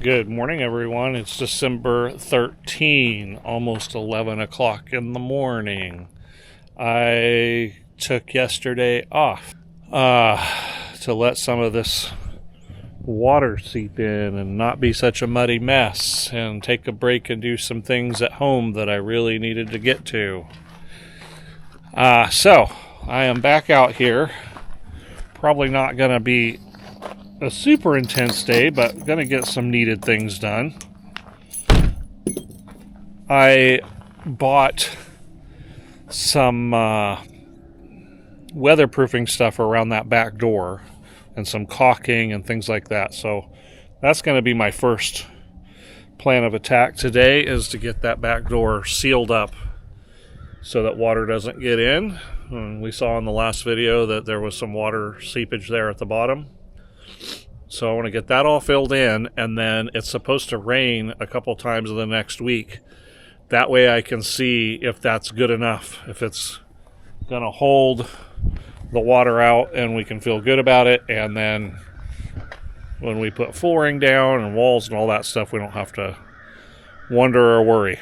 Good morning, everyone. It's December 13, almost 11 o'clock in the morning. I took yesterday off to let some of this water seep in and not be such a muddy mess and take a break and do some things at home that I really needed to get to. So I am back out here. Probably not going to be a super intense day, but going to get some needed things done. I bought some weatherproofing stuff around that back door and some caulking and things like that. So that's going to be my first plan of attack today, is to get that back door sealed up so that water doesn't get in. And we saw in the last video that there was some water seepage there at the bottom. So I want to get that all filled in, and then it's supposed to rain a couple times in the next week. That way I can see if that's good enough, if it's going to hold the water out and we can feel good about it. And then when we put flooring down and walls and all that stuff, we don't have to wonder or worry.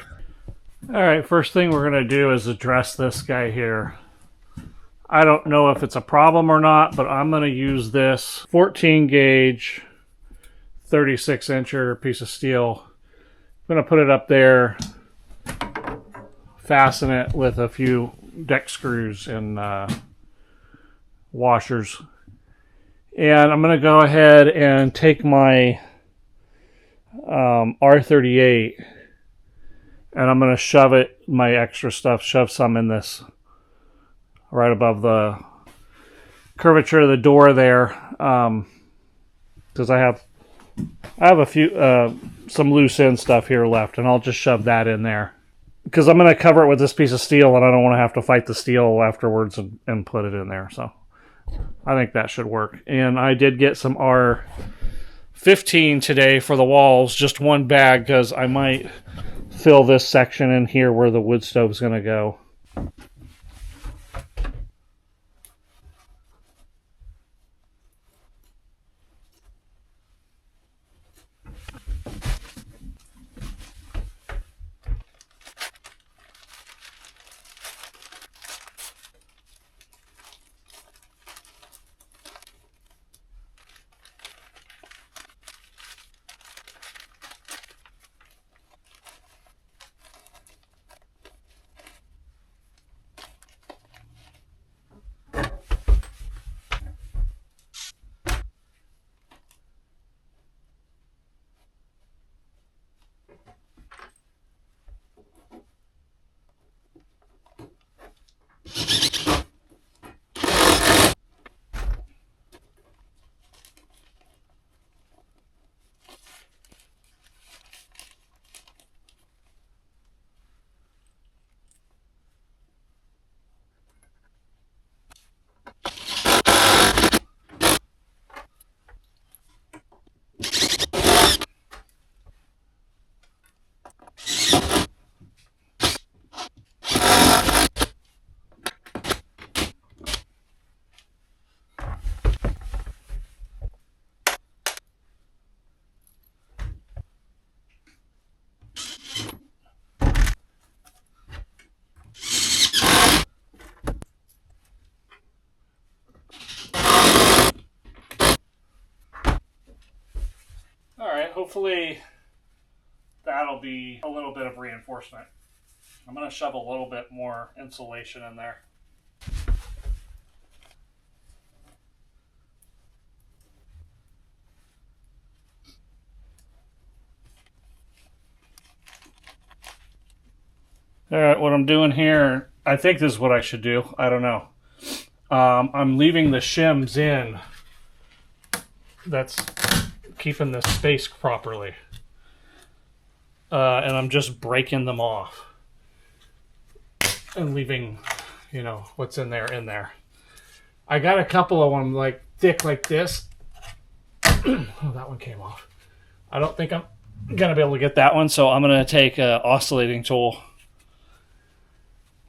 All right, first thing we're going to do is address this guy here. I don't know if it's a problem or not, but I'm going to use this 14 gauge 36 incher piece of steel. I'm going to put it up there, fasten it with a few deck screws and washers. And I'm going to go ahead and take my R38 and I'm going to shove my extra stuff, shove some in this right above the curvature of the door there, because I have a few some loose end stuff here left, and I'll just shove that in there because I'm going to cover it with this piece of steel, and I don't want to have to fight the steel afterwards and put it in there. So I think that should work. And I did get some R15 today for the walls, just one bag, because I might fill this section in here where the wood stove is going to go. Hopefully that'll be a little bit of reinforcement. I'm going to shove a little bit more insulation in there. All right, what I'm doing here, I think this is what I should do. I don't know. I'm leaving the shims in. That's keeping this space properly. And I'm just breaking them off and leaving, what's in there. I got a couple of them like thick like this. Oh, that one came off. I don't think I'm gonna be able to get that one, so I'm gonna take an oscillating tool,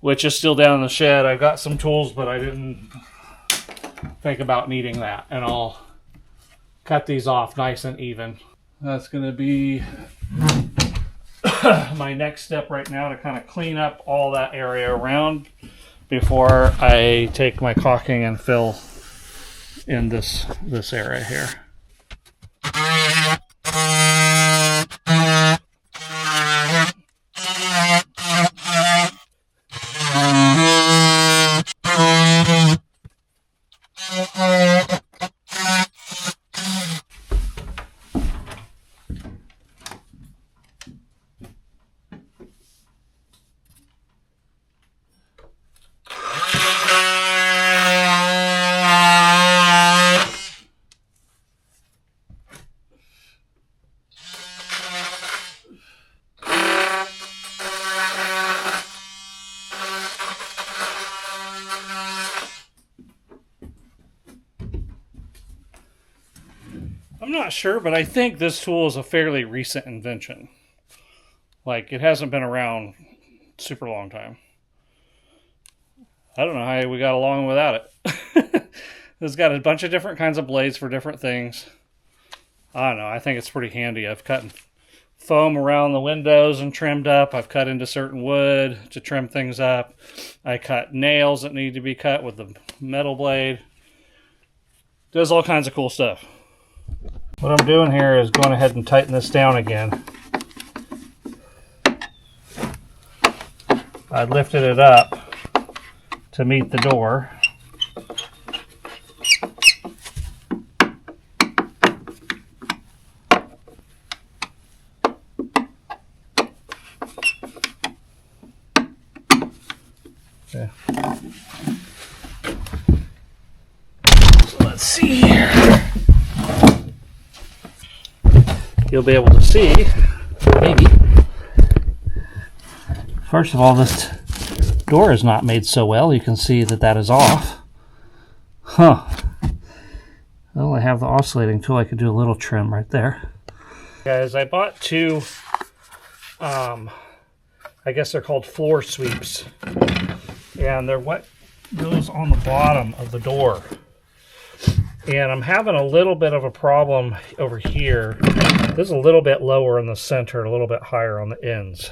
which is still down in the shed. I've got some tools, but I didn't think about needing that, and I'll cut these off nice and even. That's going to be my next step right now, to kind of clean up all that area around before I take my caulking and fill in this area here. I'm not sure, but I think this tool is a fairly recent invention. Like, it hasn't been around super long time. I don't know how we got along without it. It's got a bunch of different kinds of blades for different things. I don't know. I think it's pretty handy. I've cut foam around the windows and trimmed up. I've cut into certain wood to trim things up. I cut nails that need to be cut with the metal blade. Does all kinds of cool stuff. What I'm doing here is going ahead and tighten this down again. I lifted it up to meet the door. Okay. So let's see here. You'll be able to see, maybe. First of all, this door is not made so well. You can see that that is off. Huh. Well, I have the oscillating tool. I could do a little trim right there. Guys, I bought two, I guess they're called floor sweeps. And they're what goes on the bottom of the door. And I'm having a little bit of a problem over here. This is a little bit lower in the center, a little bit higher on the ends.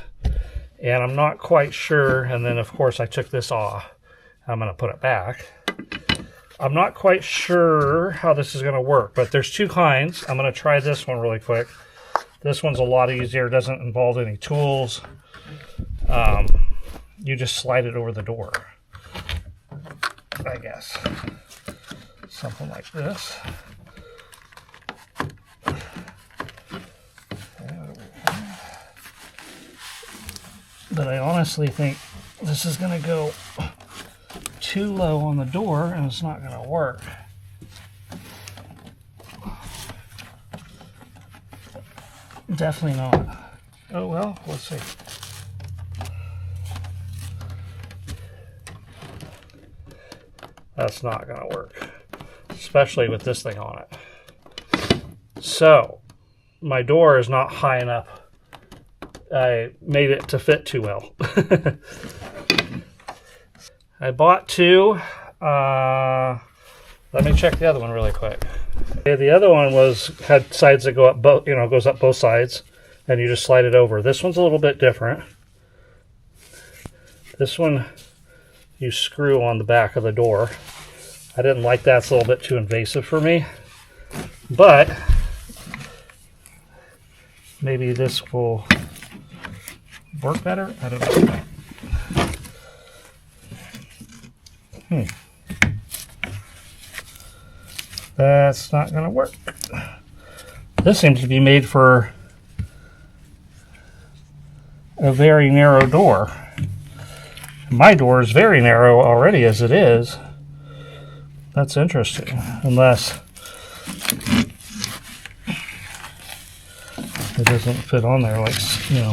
And I'm not quite sure, and then of course I took this off. I'm going to put it back. I'm not quite sure how this is going to work, but there's two kinds. I'm going to try this one really quick. This one's a lot easier, doesn't involve any tools. You just slide it over the door, I guess. Something like this. But I honestly think this is going to go too low on the door and it's not going to work. Definitely not. Oh well, let's see. That's not going to work, especially with this thing on it. So, my door is not high enough. I made it to fit too well. I bought two. Let me check the other one really quick. Okay, the other one had sides that go up both, goes up both sides, and you just slide it over. This one's a little bit different. This one you screw on the back of the door. I didn't like that. It's a little bit too invasive for me, but maybe this will work better? I don't know. That's not going to work. This seems to be made for a very narrow door. My door is very narrow already as it is. That's interesting. Unless it doesn't fit on there like,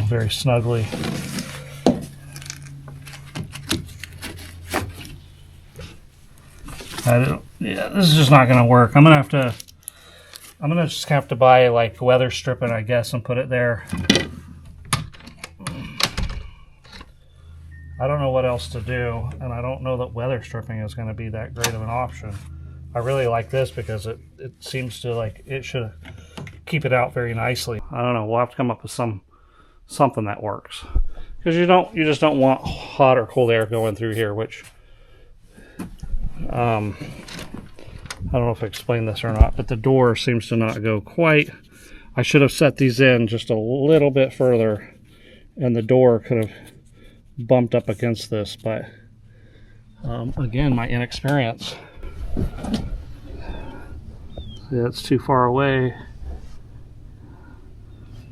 very snugly. Yeah, this is just not going to work. I'm going to just have to buy like weather stripping, I guess, and put it there. I don't know what else to do, and I don't know that weather stripping is going to be that great of an option. I really like this because it seems to it should keep it out very nicely. I don't know, we'll have to come up with something that works. Because you just don't want hot or cold air going through here, which I don't know if I explained this or not, but the door seems to not go quite. I should have set these in just a little bit further, and the door could have bumped up against this, but again, my inexperience. Yeah, it's too far away,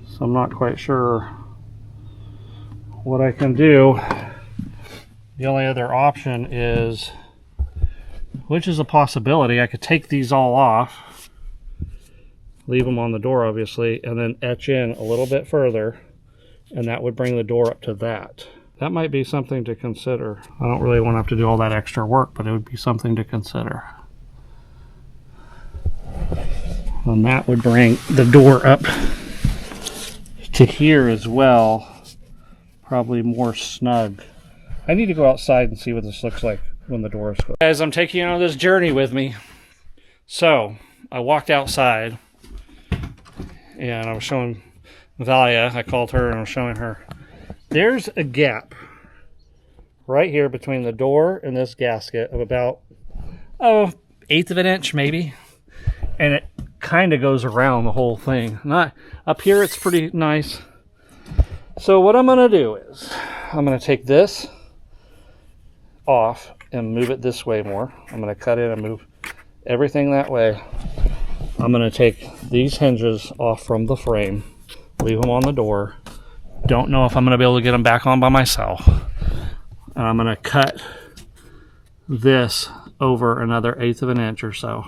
so I'm not quite sure what I can do. The only other option is, which is a possibility, I could take these all off, leave them on the door obviously, and then etch in a little bit further, and that would bring the door up to that. That might be something to consider. I don't really want to have to do all that extra work, but it would be something to consider. And that would bring the door up to here as well, probably more snug. I need to go outside and see what this looks like when the door is closed. Guys, I'm taking you on this journey with me. So, I walked outside, and I was showing Valia, I called her and I was showing her. There's a gap right here between the door and this gasket of about, 1/8 of an inch maybe. And it kind of goes around the whole thing. Not up here, it's pretty nice. So what I'm going to do is I'm going to take this off and move it this way more. I'm going to cut in and move everything that way. I'm going to take these hinges off from the frame, leave them on the door. Don't know if I'm going to be able to get them back on by myself. And I'm going to cut this over another 1/8 of an inch or so.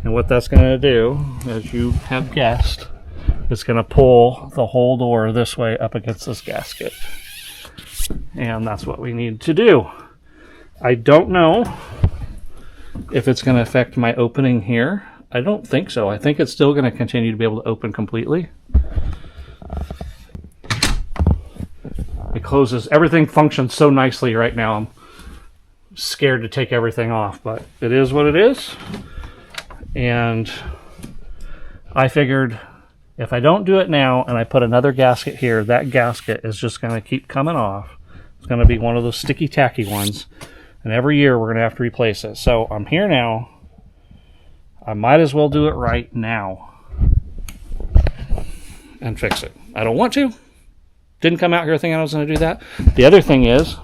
And what that's going to do, as you have guessed, is going to pull the whole door this way up against this gasket. And that's what we need to do. I don't know if it's going to affect my opening here. I don't think so. I think it's still going to continue to be able to open completely. It closes. Everything functions so nicely right now. I'm scared to take everything off, but it is what it is. And I figured if I don't do it now and I put another gasket here, that gasket is just going to keep coming off. It's going to be one of those sticky tacky ones. And every year we're going to have to replace it. So I'm here now. I might as well do it right now and fix it. I don't want to. Didn't come out here thinking I was going to do that. The other thing is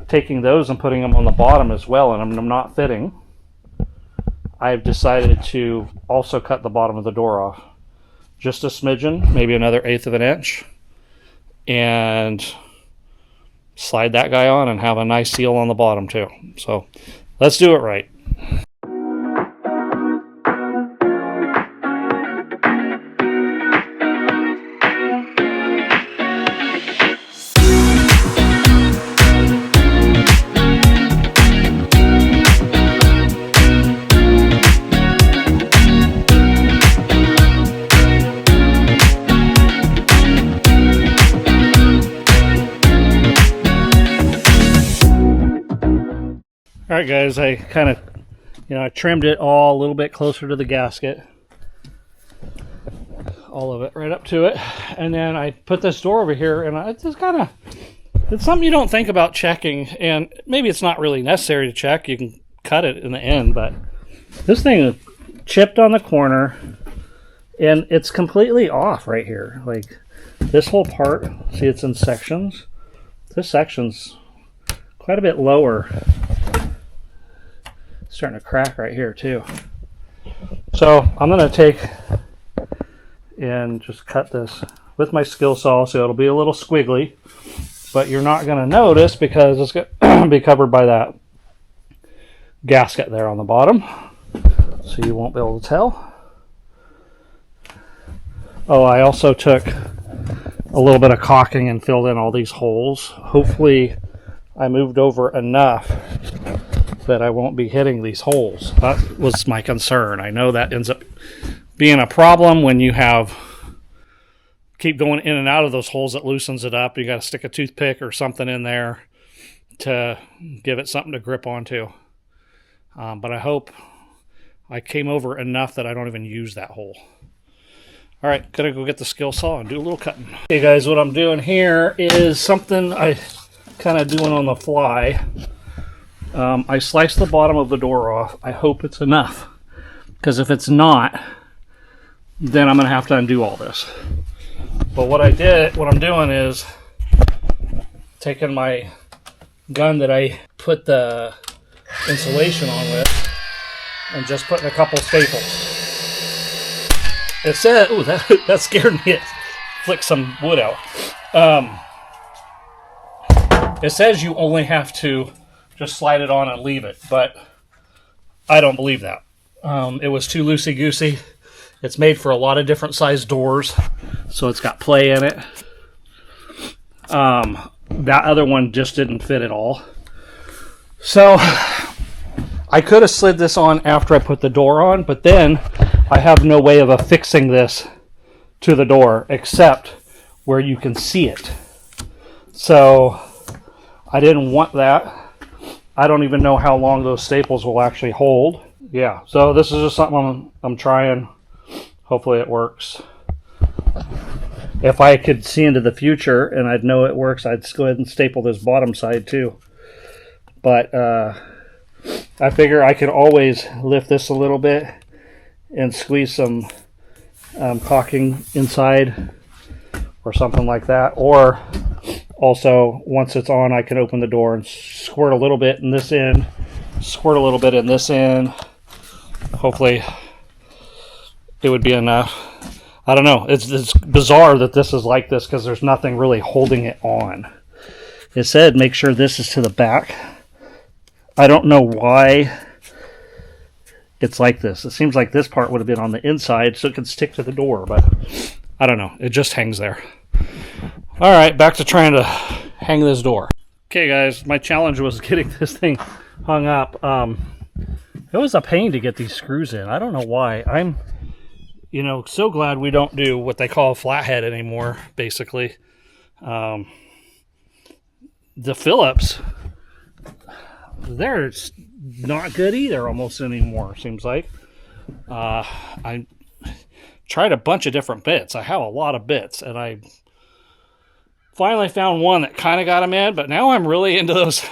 taking those and putting them on the bottom as well, and I'm not fitting. I've decided to also cut the bottom of the door off. Just a smidgen, maybe another 1/8 of an inch. And slide that guy on and have a nice seal on the bottom too. So let's do it right. All right, guys, I kind of, I trimmed it all a little bit closer to the gasket. All of it right up to it. And then I put this door over here, and it's just it's something you don't think about checking. And maybe it's not really necessary to check. You can cut it in the end, but this thing is chipped on the corner, and it's completely off right here. Like this whole part, see, it's in sections. This section's quite a bit lower. Starting to crack right here too. So I'm going to take and just cut this with my skill saw, so it'll be a little squiggly, but you're not going to notice because it's going to be covered by that gasket there on the bottom, so you won't be able to tell. Oh, I also took a little bit of caulking and filled in all these holes. Hopefully I moved over enough that I won't be hitting these holes. That was my concern. I know that ends up being a problem when you keep going in and out of those holes. It loosens it up. You got to stick a toothpick or something in there to give it something to grip onto. But I hope I came over enough that I don't even use that hole. All right, gotta go get the skill saw and do a little cutting. Okay guys, what I'm doing here is something I kind of doing on the fly. I sliced the bottom of the door off. I hope it's enough, because if it's not, then I'm gonna have to undo all this. But what I'm doing is taking my gun that I put the insulation on with and just putting a couple staples. It said, ooh, that scared me. It flicked some wood out. It says you only have to just slide it on and leave it, but I don't believe that. It was too loosey-goosey. It's made for a lot of different size doors, so it's got play in it. That other one just didn't fit at all. So I could have slid this on after I put the door on, but then I have no way of affixing this to the door except where you can see it. So I didn't want that. I don't even know how long those staples will actually hold. Yeah, so this is just something I'm trying. Hopefully it works. If I could see into the future and I'd know it works, I'd just go ahead and staple this bottom side too. But I figure I could always lift this a little bit and squeeze some caulking inside or something like that. Or also, once it's on, I can open the door and squirt a little bit in this end, squirt a little bit in this end. Hopefully it would be enough. I don't know. It's bizarre that this is like this because there's nothing really holding it on. It said make sure this is to the back. I don't know why it's like this. It seems like this part would have been on the inside so it could stick to the door, but I don't know. It just hangs there. All right, back to trying to hang this door. Okay, guys, my challenge was getting this thing hung up. It was a pain to get these screws in. I don't know why. I'm, so glad we don't do what they call a flathead anymore, basically. The Phillips, they're not good either almost anymore, seems like. I tried a bunch of different bits. I have a lot of bits, and I finally found one that kind of got them in, but now I'm really into those.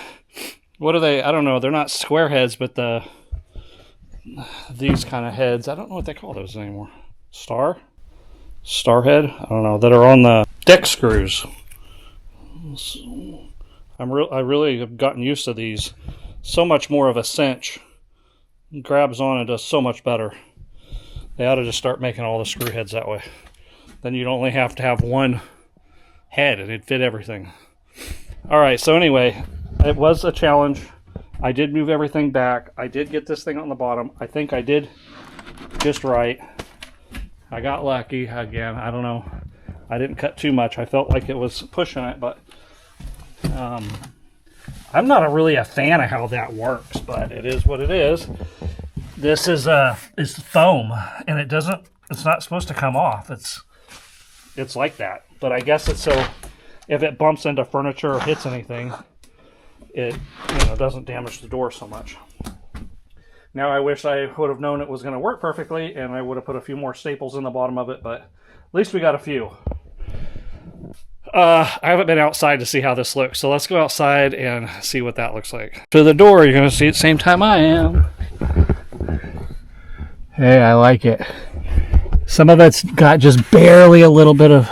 What are they? I don't know. They're not square heads, but these kind of heads. I don't know what they call those anymore. Starhead? I don't know. That are on the deck screws. I really have gotten used to these. So much more of a cinch. It grabs on and does so much better. They ought to just start making all the screw heads that way. Then you'd only have to have one head and it'd fit everything. Alright, so anyway, it was a challenge. I did move everything back. I did get this thing on the bottom. I think I did just right. I got lucky again. I don't know. I didn't cut too much. I felt like it was pushing it, but I'm not really a fan of how that works, but it is what it is. This is foam, and it's not supposed to come off. It's like that. But I guess it's so if it bumps into furniture or hits anything, it doesn't damage the door so much. Now I wish I would have known it was going to work perfectly, and I would have put a few more staples in the bottom of it, but at least we got a few. I haven't been outside to see how this looks, so let's go outside and see what that looks like. To the door, you're going to see at the same time I am. Hey, I like it. Some of it's got just barely a little bit of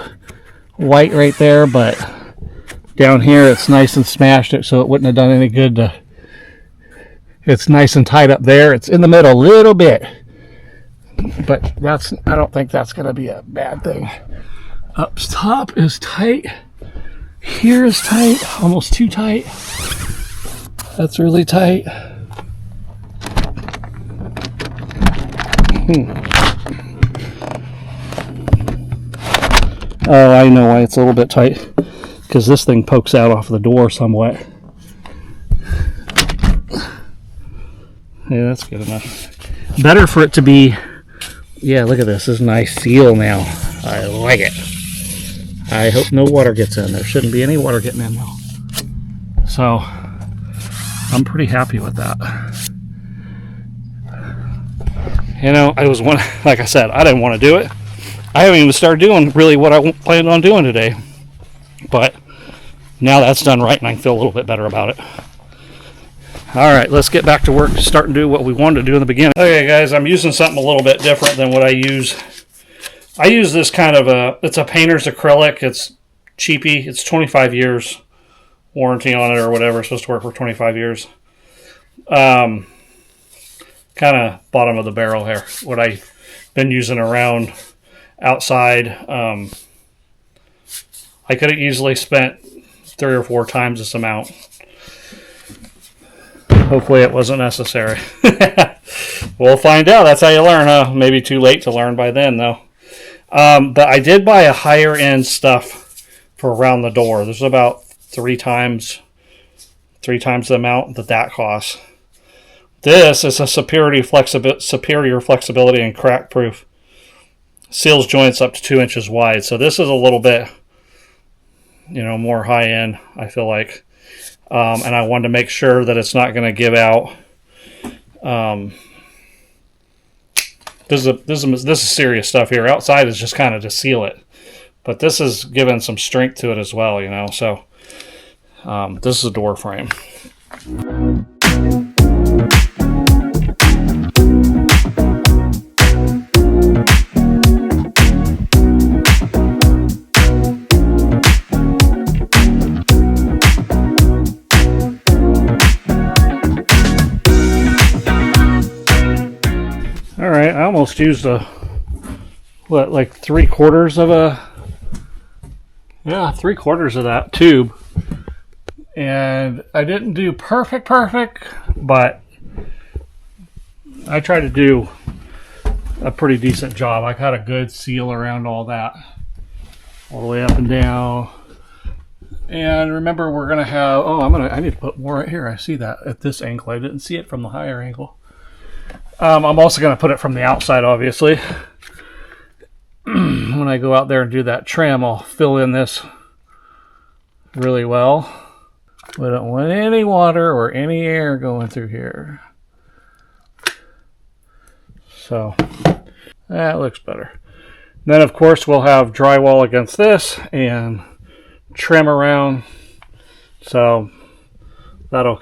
white right there, but down here it's nice and smashed it, so it wouldn't have done any good to... It's nice and tight up there. It's in the middle a little bit, but I don't think that's going to be a bad thing. Up top is tight. Here is tight, almost too tight. That's really tight. Oh, I know why it's a little bit tight, because this thing pokes out off the door somewhat. Yeah, that's good enough. Better for it to be... Yeah, look at this. This is a nice seal now. I like it. I hope no water gets in. There shouldn't be any water getting in though. So, I'm pretty happy with that. I was like I said, I didn't want to do it. I haven't even started doing really what I planned on doing today. But now that's done right and I can feel a little bit better about it. Alright, let's get back to work, start and do what we wanted to do in the beginning. Okay guys, I'm using something a little bit different than what I use. I use this kind of it's a painter's acrylic. It's cheapy. It's 25 years warranty on it or whatever. It's supposed to work for 25 years. Kind of bottom of the barrel here. What I've been using around outside. I could have easily spent 3 or 4 times this amount. Hopefully it wasn't necessary. We'll find out. That's how you learn, huh? Maybe too late to learn by then, though. But I did buy a higher end stuff for around the door. This is about 3 times the amount that costs. This is a superior flexibility and crack proof. Seals joints up to 2 inches wide. So this is a little bit, more high end, I feel like. And I wanted to make sure that it's not going to give out. This is serious stuff here. Outside is just kind of to seal it, but this is giving some strength to it as well, So this is a door frame. Alright, I almost used like 3/4 of that tube. And I didn't do perfect, but I tried to do a pretty decent job. I got a good seal around all that. All the way up and down. And remember, we're going to have, I need to put more right here. I see that at this angle. I didn't see it from the higher angle. I'm also going to put it from the outside, obviously. When I go out there and do that trim, I'll fill in this really well. We don't want any water or any air going through here. So, that looks better. Then, of course, we'll have drywall against this and trim around. So, that'll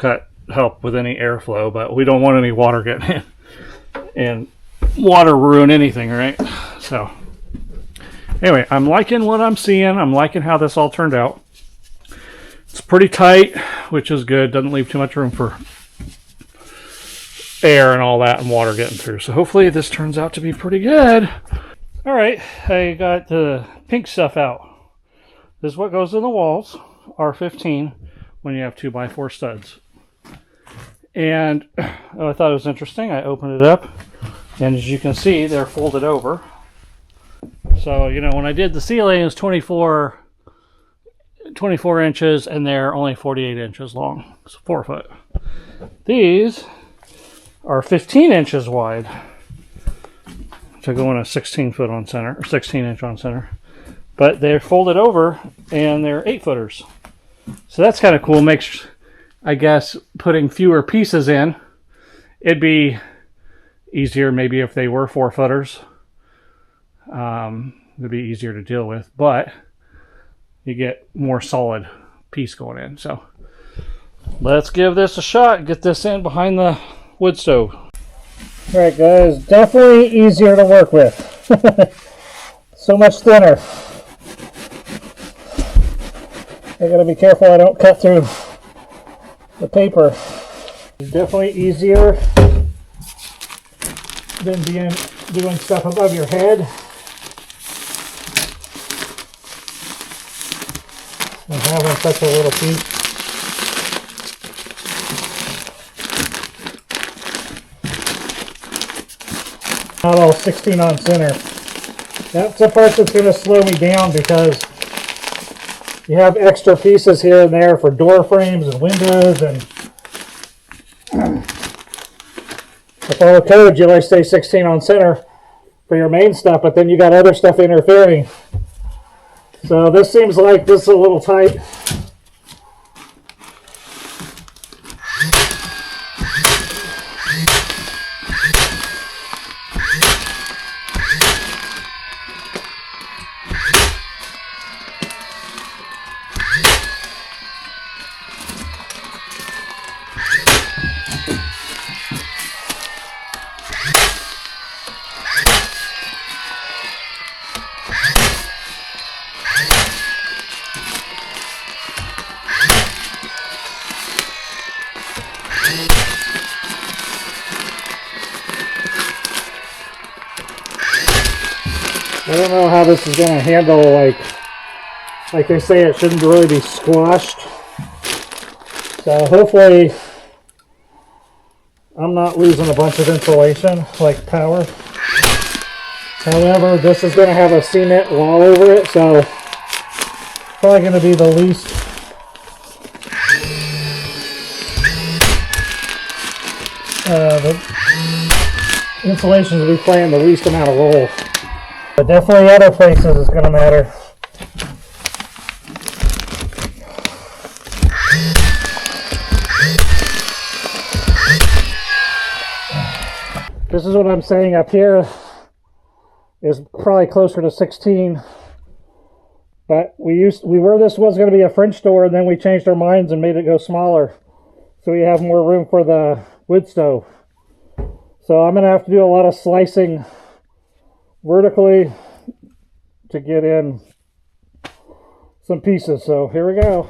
help with any airflow, but we don't want any water getting in. And water ruin anything, right? So anyway, I'm liking what I'm seeing. I'm liking how this all turned out. It's pretty tight, which is good. Doesn't leave too much room for air and all that and water getting through. So hopefully this turns out to be pretty good. All right, I got the pink stuff out. This is what goes in the walls, R15, when you have 2x4 studs. And I thought it was interesting. I opened it up, and as you can see, they're folded over. So, when I did the ceiling, it was 24 inches, and they're only 48 inches long. It's 4 foot. These are 15 inches wide to go in a 16 foot on center, or 16 inch on center. But they're folded over, and they're 8 footers. So that's kind of cool. Makes, I guess, putting fewer pieces in, it'd be easier maybe if they were 4 footers. It'd be easier to deal with, but you get more solid piece going in. So let's give this a shot. Get this in behind the wood stove. All right, guys, definitely easier to work with. So much thinner. I gotta be careful I don't cut through the paper. It's definitely easier than doing stuff above your head. And having such a little piece. Not all 16 on center. That's the part that's going to slow me down, because you have extra pieces here and there for door frames and windows, and to follow code, you always stay 16 on center for your main stuff, but then you got other stuff interfering. So this seems like this is a little tight. this is going to handle, like they say, it shouldn't really be squashed. So hopefully I'm not losing a bunch of insulation, like power. However, this is going to have a cement wall over it, so probably going to be the least the insulation will be playing the least amount of role. But definitely other places is going to matter. This is what I'm saying up here is probably closer to 16. But this was going to be a French door, and then we changed our minds and made it go smaller. So we have more room for the wood stove. So I'm going to have to do a lot of slicing vertically to get in some pieces. So here we go.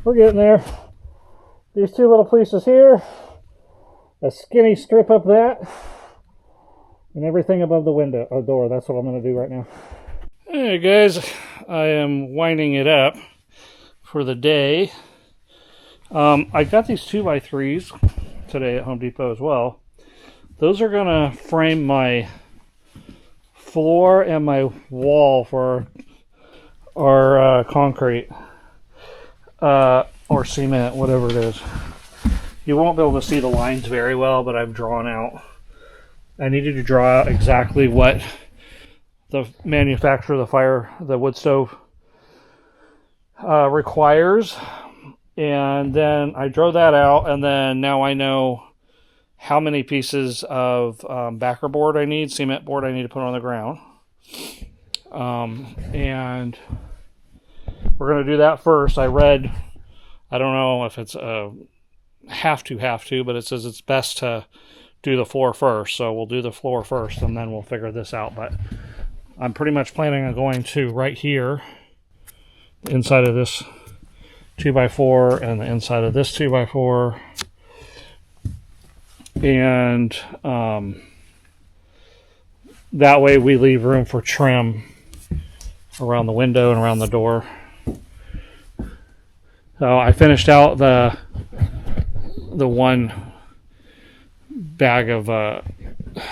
We're getting there. These two little pieces here, a skinny strip up that, and everything above the window or door. That's what I'm going to do right now. Alright guys, I am winding it up for the day. I got these 2x3s today at Home Depot as well. Those are going to frame my floor and my wall for our concrete. Or cement, whatever it is. You won't be able to see the lines very well, but I've drawn out. I needed to draw out exactly what the manufacturer of the wood stove requires. And then I drew that out, and then now I know how many pieces of backer board I need, cement board I need to put on the ground. And we're going to do that first. I read, I don't know if it's have to, but it says it's best to do the floor first. So we'll do the floor first and then we'll figure this out. But I'm pretty much planning on going to right here, inside of this 2x4 and the inside of this 2x4. And that way we leave room for trim around the window and around the door. So I finished out the one bag of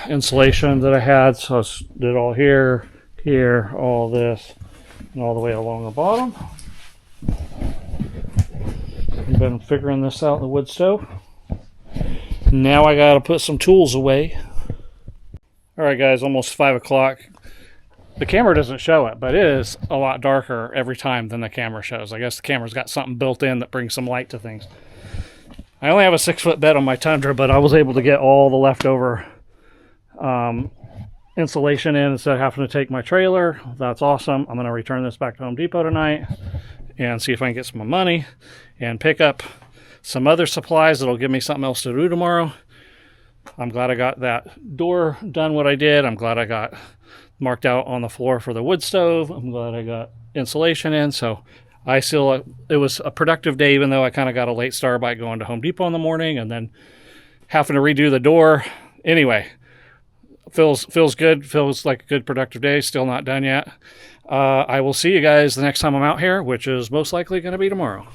insulation that I had. So I did all here, all this, and all the way along the bottom. I've been figuring this out in the wood stove. Now I gotta put some tools away. Alright guys, almost 5 o'clock. The camera doesn't show it, but it is a lot darker every time than the camera shows. I guess the camera's got something built in that brings some light to things. I only have a 6-foot bed on my Tundra, but I was able to get all the leftover insulation in instead of having to take my trailer. That's awesome. I'm going to return this back to Home Depot tonight and see if I can get some money and pick up some other supplies that'll give me something else to do tomorrow. I'm glad I got that door done what I did. I'm glad I got marked out on the floor for the wood stove. I'm glad I got insulation in. So it was a productive day, even though I kind of got a late start by going to Home Depot in the morning and then having to redo the door. Anyway, feels good. Feels like a good productive day. Still not done yet. I will see you guys the next time I'm out here, which is most likely going to be tomorrow.